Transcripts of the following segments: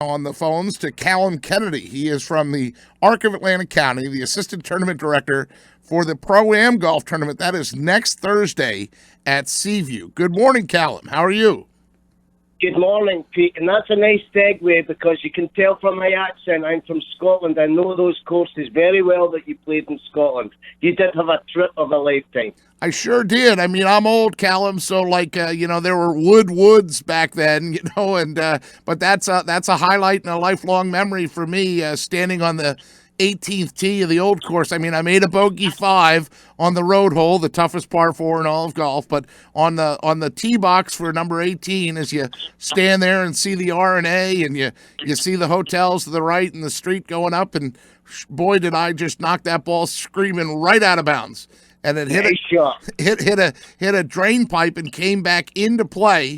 On the phones to Callum Kennedy. He is from the Arc of Atlantic County, the assistant tournament director for the Pro-Am golf tournament. That is next Thursday at Seaview. Good morning, Callum. How are you? Good morning, Pete. And that's a nice segue because you can tell from my accent I'm from Scotland. I know those courses very well that you played in Scotland. You did have a trip of a lifetime. I sure did. I mean, I'm old, Callum, so there were woods back then, but that's a highlight and a lifelong memory for me, standing on the 18th tee of the old course. I mean, I made a bogey 5 on the road hole, the toughest par 4 in all of golf, but on the tee box for number 18, as you stand there and see the R&A and you see the hotels to the right and the street going up, and boy, did I just knock that ball screaming right out of bounds. And it hit a drain pipe and came back into play.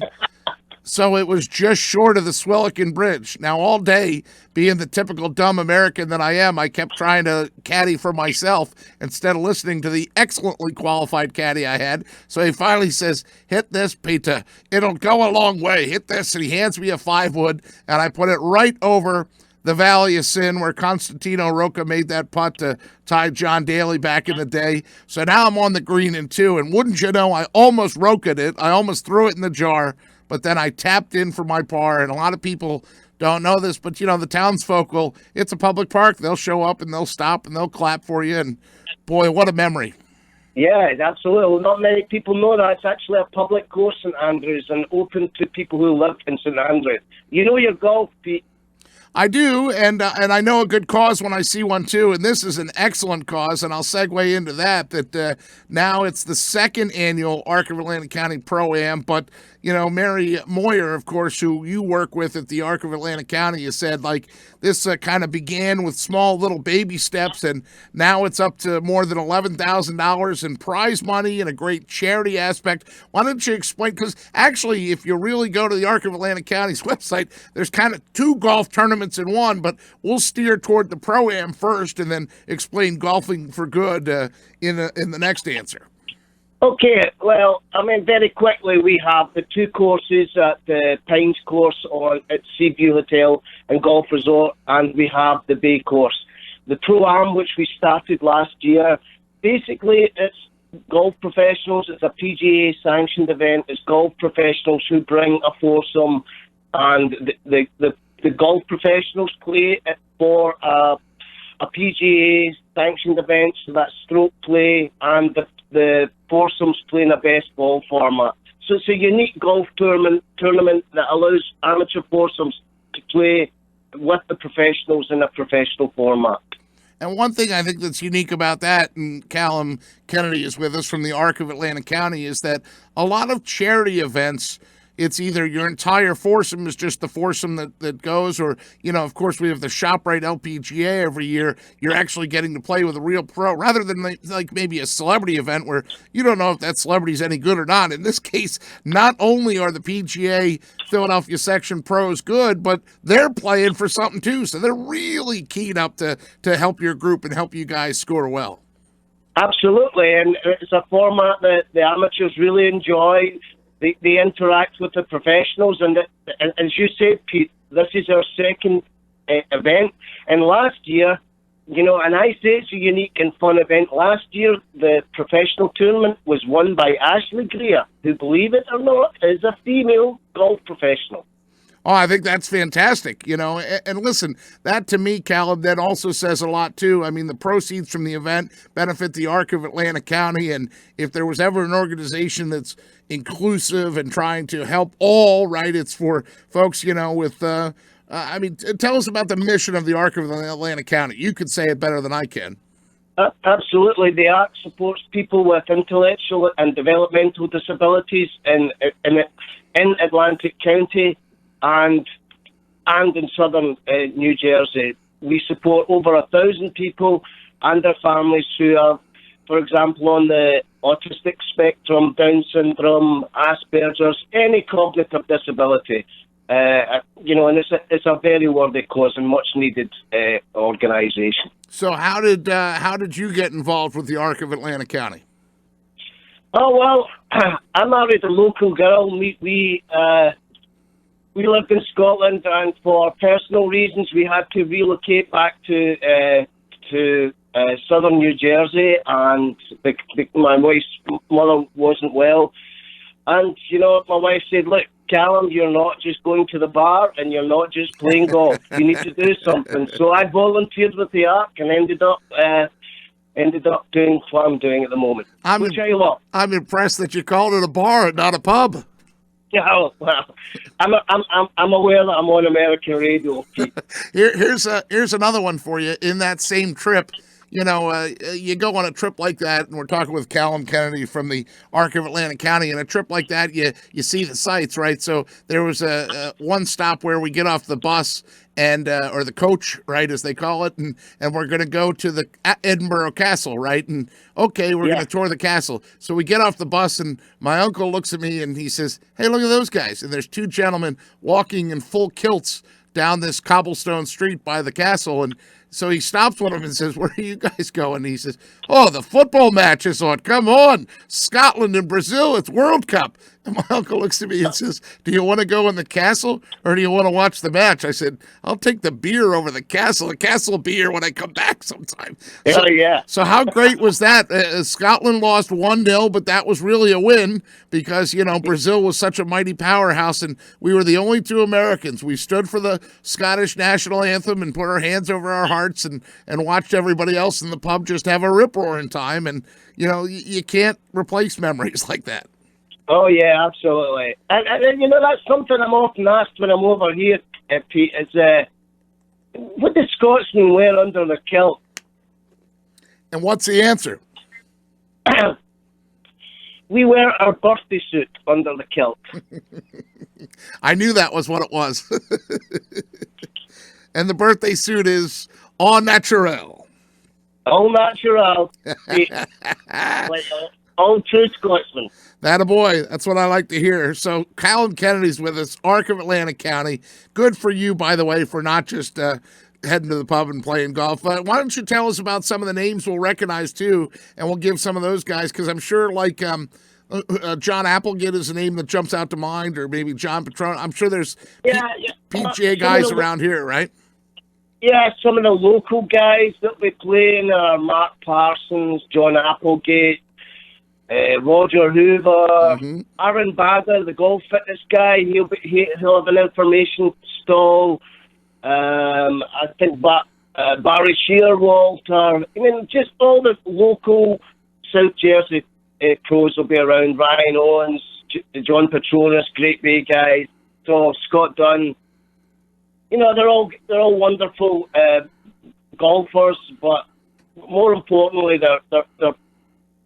So it was just short of the Swillican Bridge. Now, all day, being the typical dumb American that I am, I kept trying to caddy for myself instead of listening to the excellently qualified caddy I had. So he finally says, "Hit this, Peter. It'll go a long way. Hit this." And he hands me a 5-wood, and I put it right over the Valley of Sin, where Constantino Rocca made that putt to tie John Daly back in the day. So now I'm on the green in 2, and wouldn't you know, I almost Roca'd it. I almost threw it in the jar, but then I tapped in for my par, and a lot of people don't know this, but, the townsfolk it's a public park. They'll show up, and they'll stop, and they'll clap for you, and boy, what a memory. Yeah, absolutely. Not many people know that. It's actually a public course, St Andrews, and open to people who live in St Andrews. You know your golf, Pete. I do, and I know a good cause when I see one, too, and this is an excellent cause, and I'll segue into that now it's the second annual Arc of Atlantic County Pro-Am, but, Mary Moyer, of course, who you work with at the Arc of Atlantic County, has said, this kind of began with small little baby steps, and now it's up to more than $11,000 in prize money and a great charity aspect. Why don't you explain, because actually, if you really go to the Arc of Atlantic County's website, there's kind of 2 golf tournaments in one, but we'll steer toward the Pro-Am first and then explain golfing for good in the next answer. Okay, well, very quickly, we have the 2 courses at the Pines course at Seaview Hotel and Golf Resort, and we have the Bay course. The Pro-Am, which we started last year, basically it's golf professionals. It's a PGA-sanctioned event. It's golf professionals who bring a foursome, and the golf professionals play for a PGA-sanctioned event, so that's stroke play, and the foursomes play in a best ball format. So it's a unique golf tournament that allows amateur foursomes to play with the professionals in a professional format. And one thing I think that's unique about that, and Callum Kennedy is with us from the Arc of Atlantic County, is that a lot of charity events, it's either your entire foursome is just the foursome that goes, or, of course, we have the ShopRite LPGA every year. You're actually getting to play with a real pro, rather than maybe a celebrity event where you don't know if that celebrity's any good or not. In this case, not only are the PGA Philadelphia section pros good, but they're playing for something too. So they're really keyed up to help your group and help you guys score well. Absolutely, and it's a format that the amateurs really enjoy. They interact with the professionals, and as you said, Pete, this is our second event. And last year, and I say it's a unique and fun event. Last year, the professional tournament was won by Ashley Greer, who, believe it or not, is a female golf professional. Oh, I think that's fantastic, and listen, that to me, Callum, that also says a lot too. I mean, the proceeds from the event benefit the Arc of Atlantic County, and if there was ever an organization that's inclusive and trying to help all, right, it's for folks, with, tell us about the mission of the Arc of Atlantic County. You could say it better than I can. Absolutely. The Arc supports people with intellectual and developmental disabilities in Atlantic County, and in southern New Jersey. We support over 1,000 people and their families who are, for example, on the autistic spectrum, Down syndrome, Asperger's, any cognitive disability. And it's a very worthy cause and much needed organisation. So how did you get involved with the Arc of Atlantic County? Oh, well, I married a local girl. we lived in Scotland, and for personal reasons, we had to relocate back to southern New Jersey, and my wife's mother wasn't well. And, you know, my wife said, look, Callum, you're not just going to the bar and you're not just playing golf. You need to do something. So I volunteered with the Ark and ended up doing what I'm doing at the moment, which I love. I'm impressed that you called it a bar and not a pub. Oh, well, I'm aware that I'm on American radio. Here's another one for you. In that same trip, you know, you go on a trip like that, and we're talking with Callum Kennedy from the Arc of Atlantic County. And a trip like that, you see the sights, right? So there was a one stop where we get off the bus and or the coach, right, as they call it, and we're going to go to the Edinburgh Castle, right? And okay, we're going to tour the castle. So we get off the bus, and my uncle looks at me and he says, "Hey, look at those guys!" And there's two gentlemen walking in full kilts down this cobblestone street by the castle, and so he stops one of them and says, "Where are you guys going?" And he says, "Oh, the football match is on. Come on, Scotland and Brazil, it's World Cup." And my uncle looks at me and says, "Do you want to go in the castle or do you want to watch the match?" I said, "I'll take the beer over the castle. The castle will be here when I come back sometime." So, yeah. So how great was that? Scotland lost 1-0, but that was really a win because, you know, Brazil was such a mighty powerhouse, and we were the only two Americans. We stood for the Scottish national anthem and put our hands over our hearts and watched everybody else in the pub just have a rip-roaring time. And, you know, you can't replace memories like that. Oh, yeah, absolutely. And you know, that's something I'm often asked when I'm over here, Pete, is what did Scotsmen wear under the kilt? And what's the answer? We wear our birthday suit under the kilt. I knew that was what it was. And the birthday suit is au naturel. Au naturel. Like all true Scotsmen. That a boy. That's what I like to hear. So Callum Kennedy's with us, Arc of Atlantic County. Good for you, by the way, for not just heading to the pub and playing golf. Why don't you tell us about some of the names we'll recognize, too, and we'll give some of those guys, because I'm sure, like, John Applegate is a name that jumps out to mind, or maybe John Patron. I'm sure there's PGA guys around here, right? Yeah, some of the local guys that we play in are Mark Parsons, John Applegate, Roger Hoover, Aaron Bader, the golf fitness guy. He'll have an information stall. I think Barry Shearwalter. I mean, just all the local South Jersey pros will be around. Ryan Owens, John Petronas, Great Bay guys. So Scott Dunn. You know, they're all wonderful golfers, but more importantly, they're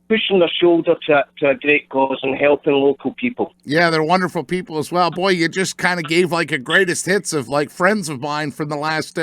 pushing their shoulder to a great cause and helping local people. Yeah, they're wonderful people as well. Boy, you just kind of gave like a greatest hits of like friends of mine from the last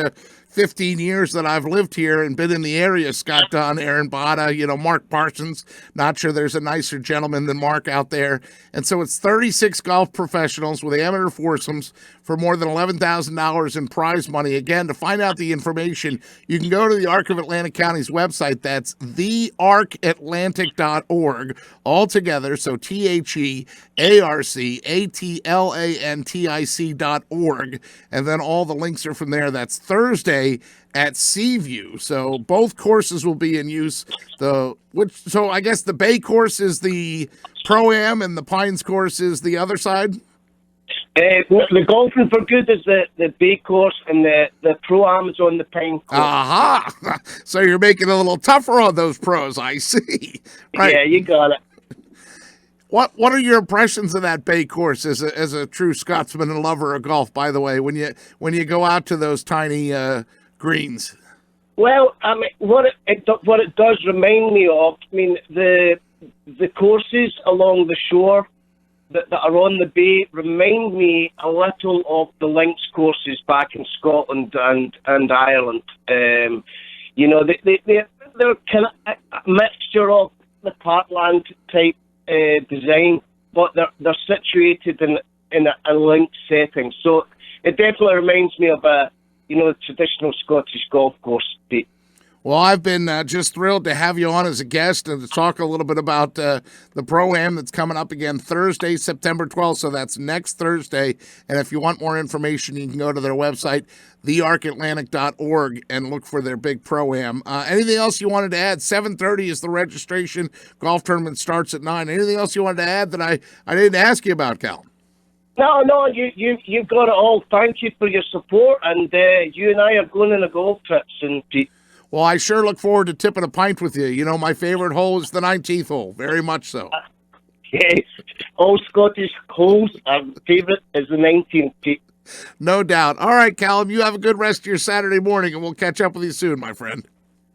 15 years that I've lived here and been in the area. Scott Dunn, Aaron Bada, you know, Mark Parsons. Not sure there's a nicer gentleman than Mark out there. And so it's 36 golf professionals with amateur foursomes for more than $11,000 in prize money. Again, to find out the information, you can go to the Arc of Atlantic County's website. That's thearcatlantic.org all together. So TheArcatlantic.org. And then all the links are from there. That's Thursday at Seaview. So both courses will be in use. So I guess the Bay course is the Pro-Am and the Pines course is the other side? The Golfing for Good is the Bay course, and the Pro-Am is on the Pine course. Aha! So you're making it a little tougher on those pros, I see. Right. Yeah, you got it. What are your impressions of that Bay course as a true Scotsman and lover of golf, by the way, when you go out to those tiny greens? Well, I mean, what it does remind me of, I mean, the courses along the shore that are on the Bay remind me a little of the links courses back in Scotland and Ireland. You know, they're kind of a mixture of the parkland type design, but they're situated in a linked setting. So it definitely reminds me of a traditional Scottish golf course. Well, I've been just thrilled to have you on as a guest and to talk a little bit about the Pro-Am that's coming up again Thursday, September 12th. So that's next Thursday. And if you want more information, you can go to their website, thearcatlantic.org, and look for their big Pro-Am. Anything else you wanted to add? 7:30 is the registration. Golf tournament starts at 9. Anything else you wanted to add that I didn't ask you about, Cal? No, you've got it all. Thank you for your support, and you and I are going on a golf trip soon, Pete. Well, I sure look forward to tipping a pint with you. You know, my favorite hole is the 19th hole. Very much so. Yes, all Scottish holes, our favourite is the 19th, Pete. No doubt. All right, Callum, you have a good rest of your Saturday morning, and we'll catch up with you soon, my friend.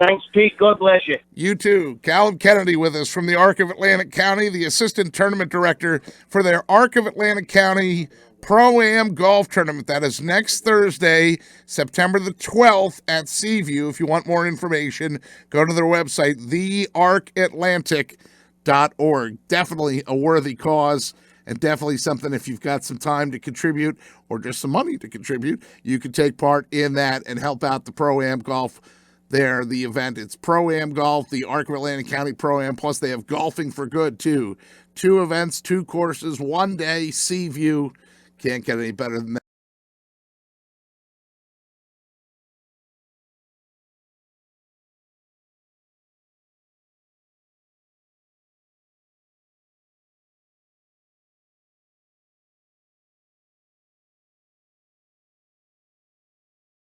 Thanks, Pete. God bless you. You too. Callum Kennedy with us from the Arc of Atlantic County, the assistant tournament director for their Arc of Atlantic County Pro-Am Golf Tournament. That is next Thursday, September the 12th at Seaview. If you want more information, go to their website, thearcatlantic.org. Definitely a worthy cause, and definitely something, if you've got some time to contribute or just some money to contribute, you can take part in that and help out the Pro-Am Golf there, the event. It's Pro-Am Golf, the Arc of Atlantic County Pro-Am, plus they have Golfing for Good, too. 2 events, 2 courses, 1 day, Seaview. Can't get any better than that.